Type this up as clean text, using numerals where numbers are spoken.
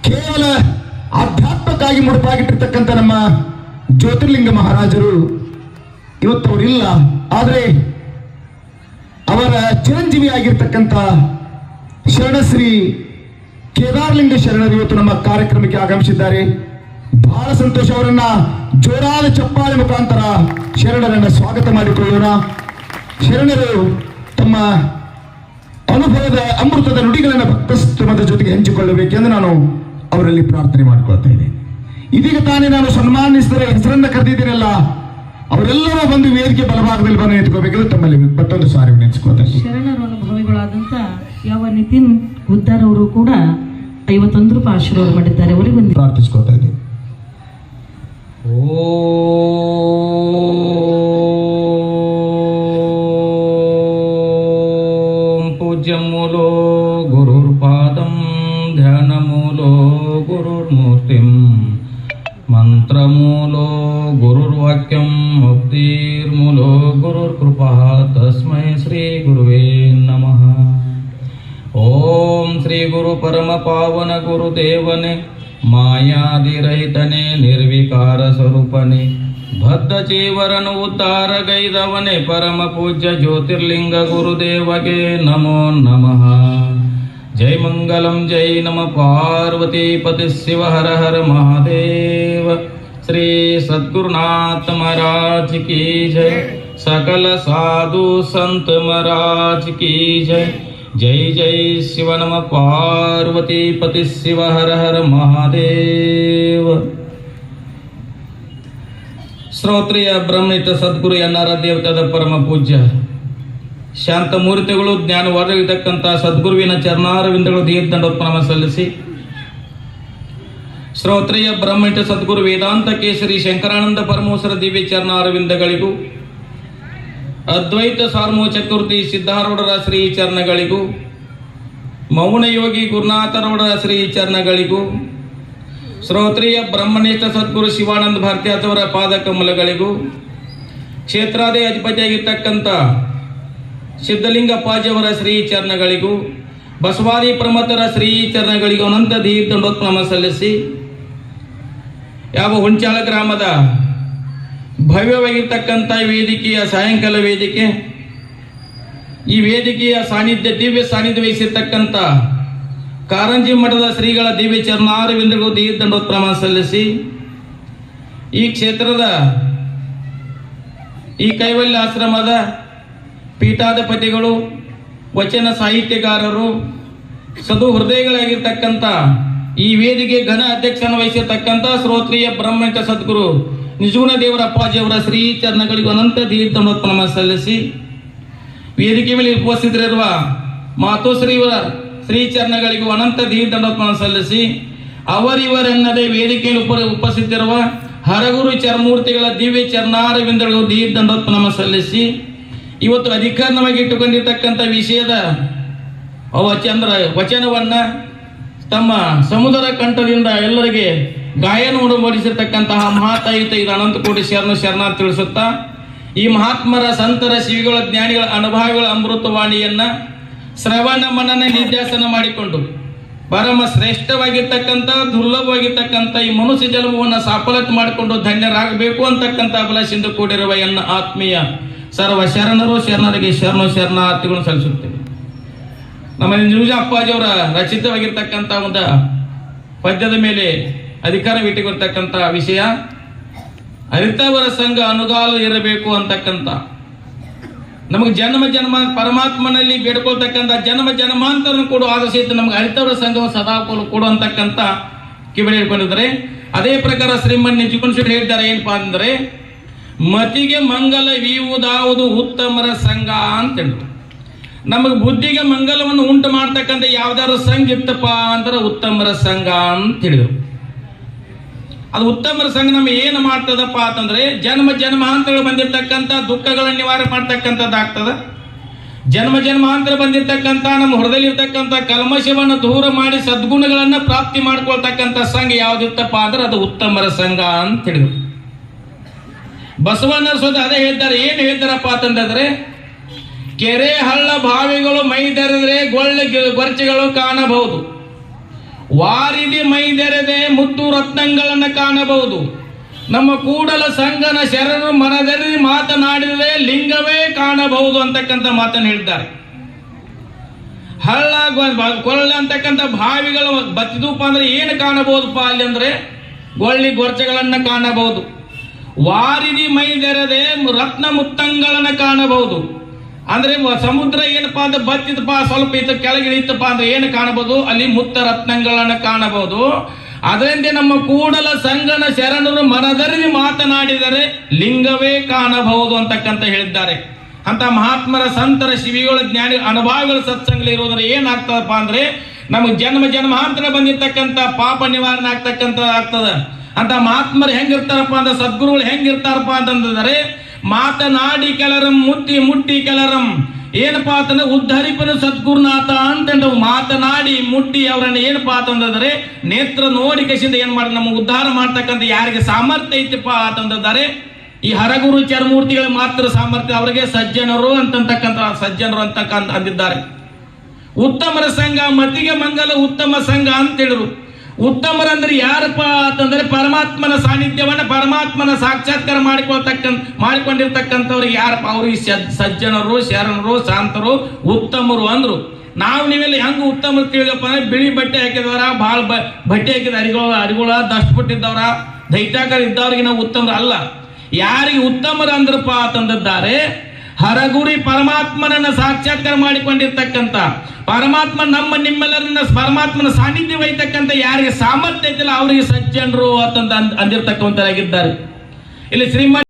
ಕೇವಲ ಆಧ್ಯಾತ್ಮಕ್ಕಾಗಿ ಮುಡುಪಾಗಿಟ್ಟಿರ್ತಕ್ಕಂಥ ನಮ್ಮ ಜ್ಯೋತಿರ್ಲಿಂಗ ಮಹಾರಾಜರು ಇವತ್ತು ಅವರಿಲ್ಲ. ಆದರೆ ಅವರ ಚಿರಂಜೀವಿ ಆಗಿರ್ತಕ್ಕಂಥ ಶರಣಶ್ರೀ ಕೇದಾರಲಿಂಗ ಶರಣರು ಇವತ್ತು ನಮ್ಮ ಕಾರ್ಯಕ್ರಮಕ್ಕೆ ಆಗಮಿಸಿದ್ದಾರೆ. ಬಹಳ ಸಂತೋಷ. ಅವರನ್ನ ಜೋರಾದ ಚಪ್ಪಾಳೆ ಮುಖಾಂತರ ಶರಣರನ್ನ ಸ್ವಾಗತ ಮಾಡಿಕೊಳ್ಳೋಣ. ಶರಣರು ತಮ್ಮ ಅನುಭವದ ಅಮೃತದ ನುಡಿಗಳನ್ನು ಭಕ್ತಸ್ತಮದ ಜೊತೆಗೆ ಹಂಚಿಕೊಳ್ಳಬೇಕೆಂದು ನಾನು ಅವರಲ್ಲಿ ಪ್ರಾರ್ಥನೆ ಮಾಡಿಕೊಳ್ತಾ ಇದ್ದೇನೆ. ಇದೀಗ ತಾನೇ ನಾನು ಸನ್ಮಾನಿಸಿದರೆ ಹೆಸರನ್ನ ಕರೆದಿದ್ದೀನಲ್ಲ, ಅವರೆಲ್ಲರೂ ಬಂದು ವೇದಿಕೆ ಬಲಭಾಗದಲ್ಲಿ ಬಂದು ನಿಂತ್ಕೋಬೇಕೆಂದು ತಮ್ಮಲ್ಲಿ ಮತ್ತೊಂದು ಸಾರಿ ವಿನಂತಿಸಿಕೊಳ್ತಾ ಇದ್ದೀನಿ. ಶರಣರು ಅನುಭವಿಗಳಾದಂಥ ಯಾವ ನಿತಿನ್ ಗುದ್ದಾರ್ ಅವರು ಕೂಡ 51 ರೂಪಾಯಿ ಆಶೀರ್ವಾದ ಮಾಡಿದ್ದಾರೆ. ಅವರಿಗೆ ಒಂದು ಪ್ರಾರ್ಥಿಸ್ಕೊಳ್ತಾ ಇದ್ದೀನಿ. ಓಂ ಪೂಜ್ಯ ಮೂಲೋ ಗುರುರ್ಪಾದಂ ಧ್ಯಾನ ಮೂಲೋ ಗುರುರ್ಮೂರ್ತಿಂ ಮಂತ್ರಮೂಲೋ ಗುರುರ್ವಾಕ್ಯಂ ಮುಕ್ತಿರ್ಮೂಲೋ ಗುರುರ್ಕೃಪಾ ತಸ್ಮೈ ಶ್ರೀ ಗುರುವೇ ನಮಃ. ಓಂ ಶ್ರೀ ಗುರು ಪರಮ ಪಾವನ ಗುರುದೇವನೇ ಮಾಯಾದಿರಹಿತನೇ ನಿರ್ವಿಕಾರ ಸ್ವರೂಪನೇ ಬದ್ಧ ಜೀವರನು ಉದ್ಧಾರಗೈದವನೇ ಪರಮ ಪೂಜ್ಯ ಜ್ಯೋತಿರ್ಲಿಂಗ ಗುರುದೇವಗೆ ನಮೋ ನಮಃ. ಜೈ ಮಂಗಲಂ ಜೈ ನಮ ಪಾರ್ವತಿ ಪತಿ ಶಿವ ಹರ ಹರ ಮಹಾದೇವ. ಶ್ರೀ ಸದ್ಗುರುನಾಥ ಮಹಾರಾಜ್ ಕಿ ಜೈ. ಸಕಲ ಸಾಧು ಸಂತ ಮಹಾರಾಜ್ ಕಿ ಜೈ. ಜೈ ಜೈ ಶಿವ ನಮ ಪಾರ್ವತಿ ಪತಿ ಶಿವ ಹರ ಹರ ಮಹಾದೇವ. ಶ್ರೋತ್ರಿಯ ಬ್ರಹ್ಮನಿಷ್ಠ ಸದ್ಗುರು ಎನ್ನಾರ ದೇವತಾದ ಪರಮ ಪೂಜ್ಯ ಶಾಂತ ಮೂರ್ತಿಗಳು ಜ್ಞಾನ ಹೊರಗಿರ್ತಕ್ಕಂಥ ಸದ್ಗುರುವಿನ ಚರಣಾರವಿಂದಗಳು ದೀರ್ಘದಂಡೋತ್ಪನ್ನ ಸಲ್ಲಿಸಿ, ಶ್ರೋತ್ರಿಯ ಬ್ರಹ್ಮನಿಷ್ಠ ಸದ್ಗುರು ವೇದಾಂತ ಕೇಸರಿ ಶಂಕರಾನಂದ ಪರಮೇಶ್ವರ ದಿವ್ಯ ಚರಣಾರವಿಂದಗಳಿಗೂ, ಅದ್ವೈತ ಸಾರ್ಮೋ ಚತುರ್ಥಿ ಸಿದ್ಧಾರೂಢರ ಶ್ರೀ ಚರಣಗಳಿಗೂ, ಮೌನಯೋಗಿ ಗುರುನಾಥರವರ ಶ್ರೀ ಚರಣಗಳಿಗೂ, ಶ್ರೋತ್ರಿಯ ಬ್ರಹ್ಮನಿಷ್ಠ ಸದ್ಗುರು ಶಿವಾನಂದ ಭಾರತೀಯವರ ಪಾದ ಕಮಲಗಳಿಗೂ, ಕ್ಷೇತ್ರಾದಿ ಅಧಿಪತಿಯಾಗಿರ್ತಕ್ಕಂಥ ಸಿದ್ಧಲಿಂಗಪ್ಪಾಜಿಯವರ ಶ್ರೀ ಚರಣಗಳಿಗೂ, ಬಸವಾದಿ ಪ್ರಮಥರ ಶ್ರೀ ಚರಣಗಳಿಗೂ ಅನಂತ ದೀರ್ಘದಂಡೋತ್ಪನ್ನ ಸಲ್ಲಿಸಿ, ಯಾವ ಹುಂಚಾಳ ಗ್ರಾಮದ ಭವ್ಯವಾಗಿರ್ತಕ್ಕಂಥ ವೇದಿಕೆಯ ಸಾಯಂಕಾಲ ವೇದಿಕೆ, ಈ ವೇದಿಕೆಯ ಸಾನ್ನಿಧ್ಯ ದಿವ್ಯ ಸಾನ್ನಿಧ್ಯ ವಹಿಸಿರ್ತಕ್ಕಂಥ ಕಾರಂಜಿ ಮಠದ ಶ್ರೀಗಳ ದಿವ್ಯ ಚರಣಾರವಿಂದಗಳು ದೀರ್ಘದಂಡೋತ್ಪನ್ನ ಸಲ್ಲಿಸಿ, ಈ ಕ್ಷೇತ್ರದ ಈ ಕೈವಲ್ಯ ಆಶ್ರಮದ ಪೀಠಾಧಿಪತಿಗಳು, ವಚನ ಸಾಹಿತ್ಯಗಾರರು, ಸದು ಹೃದಯಗಳಾಗಿರ್ತಕ್ಕಂಥ ಈ ವೇದಿಕೆ ಘನ ಅಧ್ಯಕ್ಷನ ವಹಿಸಿರ್ತಕ್ಕಂಥ ಶ್ರೋತ್ರಿಯ ಬ್ರಹ್ಮನಿಷ್ಠ ಸದ್ಗುರು ನಿಜಗುಣ ದೇವರ ಅಪ್ಪಾಜಿಯವರ ಶ್ರೀ ಚರಣಗಳಿಗೂ ಅನಂತ ದೀರ್ಘದಂಡೋತ್ಪನ್ನ ಸಲ್ಲಿಸಿ, ವೇದಿಕೆ ಮೇಲೆ ಉಪಸ್ಥಿತರಿರುವ ಮಾತೋಶ್ರೀಯವರ ಶ್ರೀ ಚರಣಗಳಿಗೂ ಅನಂತ ದೀರ್ಘದಂಡೋತ್ಪನ್ನ ಸಲ್ಲಿಸಿ, ಅವರಿವರೆನ್ನದೇ ವೇದಿಕೆಯಲ್ಲಿ ಉಪಸ್ಥಿತರಿರುವ ಹರಗುರು ಚರಮೂರ್ತಿಗಳ ದಿವ್ಯ ಚರಣಾರವಿಂದಗಳಿಗೂ ದೀರ್ಘದಂಡೋತ್ಪನ್ನ ಸಲ್ಲಿಸಿ, ಇವತ್ತು ಅಧಿಕಾರವಾಗಿ ಇಟ್ಟುಕೊಂಡಿರ್ತಕ್ಕಂಥ ವಿಷಯದ ವಚನವನ್ನ ತಮ್ಮ ಸಮುದ್ರ ಕಂಠದಿಂದ ಎಲ್ಲರಿಗೆ ಗಾಯನ ಮೂಡಿಸಿರ್ತಕ್ಕಂತಹ ಮಹಾತಾಯಿತ ಇದು ಅನಂತ ಕೋಟಿ ಶರಣ ತಿಳಿಸುತ್ತಾ, ಈ ಮಹಾತ್ಮರ ಸಂತರ ಶಿವಿಗಳ ಜ್ಞಾನಿಗಳ ಅನುಭವಗಳ ಅಮೃತವಾಣಿಯನ್ನ ಶ್ರವಣ ಮನನ ನಿಧ್ಯಾಸನ ಮಾಡಿಕೊಂಡು ಪರಮ ಶ್ರೇಷ್ಠವಾಗಿರ್ತಕ್ಕಂಥ ದುರ್ಲಭವಾಗಿರ್ತಕ್ಕಂಥ ಈ ಮನುಷ್ಯ ಜನ್ಮವನ್ನು ಸಫಲತೆ ಮಾಡಿಕೊಂಡು ಧನ್ಯರಾಗಬೇಕು ಅಂತಕ್ಕಂಥ ಅಭಿಲಾಷೆಯಿಂದ ಕೂಡಿರುವ ಎನ್ನ ಆತ್ಮೀಯ ಸರ್ವ ಶರಣರು ಶರಣರಿಗೆ ಶರಣಾರ್ಥಿಗಳನ್ನು ಸಲ್ಲಿಸುತ್ತೇವೆ. ನಮ್ಮ ನಿಜ ಅಪ್ಪಾಜಿಯವರ ರಚಿತವಾಗಿರ್ತಕ್ಕಂಥ ಒಂದು ಪದ್ಯದ ಮೇಲೆ ಅಧಿಕಾರವಿಟ್ಟುಕೊಂಡಿರ್ತಕ್ಕಂಥ ವಿಷಯ ಅರಿತವರ ಸಂಘ ಅನುಗಾಲು ಇರಬೇಕು ಅಂತಕ್ಕಂಥ, ನಮಗೆ ಜನ್ಮ ಪರಮಾತ್ಮನಲ್ಲಿ ಬೇಡ್ಕೊಳ್ತಕ್ಕಂಥ ಜನ್ಮಾಂತರ ಕೂಡ ಆದ ಸಹಿತ ನಮ್ಗೆ ಅರಿತವರ ಸಂಘ ಸದಾ ಕೊಡುವಂತಕ್ಕಂಥ ಕಿವಿಡಿ ಹಿಡ್ಕೊಂಡಿದ್ದಾರೆ. ಅದೇ ಪ್ರಕಾರ ಶ್ರೀಮನ್ ನಿಜಗುಣ ಹೇಳಿದ್ದಾರೆ ಏನಪ್ಪಾ ಅಂದ್ರೆ, ಮತಿಗೆ ಮಂಗಲವೀವುದಾವುದು ಉತ್ತಮರ ಸಂಘ ಅಂತ ಹೇಳಿದ್ರು. ನಮಗೆ ಬುದ್ಧಿಗೆ ಮಂಗಲವನ್ನು ಉಂಟು ಮಾಡ್ತಕ್ಕಂಥ ಯಾವ್ದಾದ್ರು ಸಂಘ ಇತ್ತಪ್ಪ ಅಂದ್ರೆ ಉತ್ತಮರ ಸಂಘ ಅಂತ ಹೇಳಿದ್ರು. ಅದು ಉತ್ತಮರ ಸಂಘ ನಮಗೆ ಏನು ಮಾಡ್ತದಪ್ಪ ಅಂತಂದ್ರೆ, ಜನ್ಮಾಂತರಗಳು ಬಂದಿರತಕ್ಕಂಥ ದುಃಖಗಳನ್ನು ನಿವಾರಣೆ ಮಾಡ್ತಕ್ಕಂಥದ್ದಾಗ್ತದ. ಜನ್ಮಾಂತರ ಬಂದಿರತಕ್ಕಂಥ ನಮ್ಮ ಹೃದಯದಲ್ಲಿರ್ತಕ್ಕಂಥ ಕಲ್ಮಶವನ್ನು ದೂರ ಮಾಡಿ ಸದ್ಗುಣಗಳನ್ನ ಪ್ರಾಪ್ತಿ ಮಾಡ್ಕೊಳ್ತಕ್ಕಂಥ ಸಂಘ ಯಾವ್ದಿತ್ತಪ್ಪ ಅಂದ್ರೆ ಅದು ಉತ್ತಮರ ಸಂಘ ಅಂತ ಹೇಳಿದ್ರು. ಬಸವಣ್ಣ ಸ್ವತಃ ಅದೇ ಹೇಳ್ತಾರೆ. ಏನು ಹೇಳ್ತಾರಪ್ಪ ಅಂತಂದ್ರೆ, ಕೆರೆ ಹಳ್ಳ ಬಾವಿಗಳು ಮೈದರಿದ್ರೆ ಗೊರ್ಚೆಗಳು ಕಾಣಬಹುದು, ವಾರಿದಿ ಮೈದೆರೆದೆ ಮುತ್ತು ರತ್ನಗಳನ್ನು ಕಾಣಬಹುದು. ನಮ್ಮ ಕೂಡಲ ಸಂಗನ ಶರಣರು ಮನದಲ್ಲಿ ಮಾತನಾಡಿದರೆ ಲಿಂಗವೇ ಕಾಣಬಹುದು ಅಂತಕ್ಕಂಥ ಮಾತನ್ನು ಹೇಳಿದ್ದಾರೆ. ಹಳ್ಳ ಕೊಳ್ಳ ಅಂತಕ್ಕಂಥ ಬಾವಿಗಳು ಬತ್ತಿದಪ್ಪ ಅಂದ್ರೆ ಏನು ಕಾಣಬಹುದಪ್ಪ ಅಲ್ಲಿ ಅಂದ್ರೆ ಗೊಳ್ಳಿ ಗೊರ್ಚೆಗಳನ್ನ ಕಾಣಬಹುದು. ವಾರಿದಿ ಮೈದೆರೆದೆ ರತ್ನ ಮುತ್ತಂಗಳನ್ನ ಕಾಣಬಹುದು. ಅಂದ್ರೆ ಸಮುದ್ರ ಏನಪ್ಪಾ ಅಂದ್ರೆ ಬತ್ತಿದಪ್ಪ ಸ್ವಲ್ಪ ಇತ್ತು ಕೆಳಗಿಳಿತಪ್ಪ ಅಂದ್ರೆ ಏನು ಕಾಣಬಹುದು, ಅಲ್ಲಿ ಮುತ್ತ ರತ್ನಗಳನ್ನ ಕಾಣಬಹುದು. ಅದರಿಂದ ನಮ್ಮ ಕೂಡಲ ಸಂಗನ ಶರಣರು ಮನದರಿದು ಮಾತನಾಡಿದರೆ ಲಿಂಗವೇ ಕಾಣಬಹುದು ಅಂತಕ್ಕಂಥ ಹೇಳಿದ್ದಾರೆ. ಅಂತ ಮಹಾತ್ಮರ ಸಂತರ ಶಿವಿಗಳ ಜ್ಞಾನಿ ಅನುಭವಗಳ ಸತ್ಸಂಗಲಿ ಇರೋದ್ರೆ ಏನಾಗ್ತದಪ್ಪ ಅಂದ್ರೆ ನಮಗೆ ಜನ್ಮ ಜನ್ಮಾಂತರ ಬಂದಿರ್ತಕ್ಕಂಥ ಪಾಪ ನಿವಾರಣೆ ಆಗ್ತದ. ಅಂತ ಮಹಾತ್ಮರು ಹೆಂಗಿರ್ತಾರಪ್ಪ ಅಂದ್ರೆ ಸದ್ಗುರುಗಳು ಹೆಂಗಿರ್ತಾರಪ್ಪ ಅಂತಂದ್ರೆ ಮಾತನಾಡಿ ಕೆಲರಂ ಮುಟ್ಟಿ ಕೆಲರಂ ಏನಪ್ಪಾ ಅಂತಂದ್ರೆ ಉದ್ಧರಿಪನ ಸದ್ಗುರುನಾಥ ಅಂತ ಮಾತನಾಡಿ ಮುಟ್ಟಿ ಅವರನ್ನ ಏನಪ್ಪಾ ಅಂತಂದ್ರೆ ನೇತ್ರ ನೋಡಿ ಕಸಿಂದ ಏನ್ ಮಾಡಿ ನಮ್ಮ ಉದ್ಧಾರ ಮಾಡ್ತಕ್ಕಂಥ ಯಾರಿಗೆ ಸಾಮರ್ಥ್ಯ ಐತಿಪ್ಪ ಅಂತಂದರೆ ಈ ಹರಗುರು ಚರಮೂರ್ತಿಗಳ ಮಾತ್ರ ಸಾಮರ್ಥ್ಯ, ಅವರಿಗೆ ಸಜ್ಜನರು ಅಂತಕ್ಕಂಥ ಅಂದಿದ್ದಾರೆ. ಉತ್ತಮರ ಸಂಘ ಮತಿಗೆ ಮಂಗಲ ಉತ್ತಮ ಸಂಘ ಅಂತ ಹೇಳಿದ್ರು. ಉತ್ತಮರಂದ್ರೆ ಯಾರಪ್ಪ ಅಂತಂದ್ರೆ ಪರಮಾತ್ಮನ ಸಾನ್ನಿಧ್ಯವನ್ನ ಪರಮಾತ್ಮನ ಸಾಕ್ಷಾತ್ಕಾರ ಮಾಡಿಕೊಂಡಿರ್ತಕ್ಕಂಥವ್ರಿಗೆ ಯಾರಪ್ಪ, ಅವ್ರಿಗೆ ಸಜ್ಜನರು ಶರಣರು ಶಾಂತರು ಉತ್ತಮರು ಅಂದ್ರು. ನಾವು ನೀವೆಲ್ಲ ಹೆಂಗ ಉತ್ತಮರು ತಿಳಿದಪ್ಪ ಅಂದ್ರೆ ಬಿಳಿ ಬಟ್ಟೆ ಹಾಕಿದವರ ಭಾಳ ಬಟ್ಟೆ ಹಾಕಿದ ಅರಿಗಳ ದಷ್ಟಪಟ್ಟಿದ್ದವರ ದೈತ್ಯಾಕಾರ ಇದ್ದವ್ರಿಗೆ ನಾವು ಉತ್ತಮರು ಅಲ್ಲ. ಯಾರಿಗೆ ಉತ್ತಮರು ಅಂದ್ರಪ್ಪ ಅಂತಂದಿದ್ದಾರೆ ಹರಗುರಿ ಪರಮಾತ್ಮನನ್ನ ಸಾಕ್ಷಾತ್ಕಾರ ಮಾಡಿಕೊಂಡಿರ್ತಕ್ಕಂಥ ಪರಮಾತ್ಮ ನಮ್ಮ ನಿಮ್ಮೆಲ್ಲರನ್ನ ಪರಮಾತ್ಮನ ಸಾನ್ನಿಧ್ಯ ವಹಿತಕ್ಕಂಥ ಯಾರಿಗೆ ಸಾಮರ್ಥ್ಯ ಐತಿಲ್ಲ ಅವರಿಗೆ ಸಜ್ಜನರು ಅಂತಂದ ಅಂದಿರ್ತಕ್ಕಂಥರಾಗಿದ್ದಾರೆ. ಇಲ್ಲಿ ಶ್ರೀಮಂತ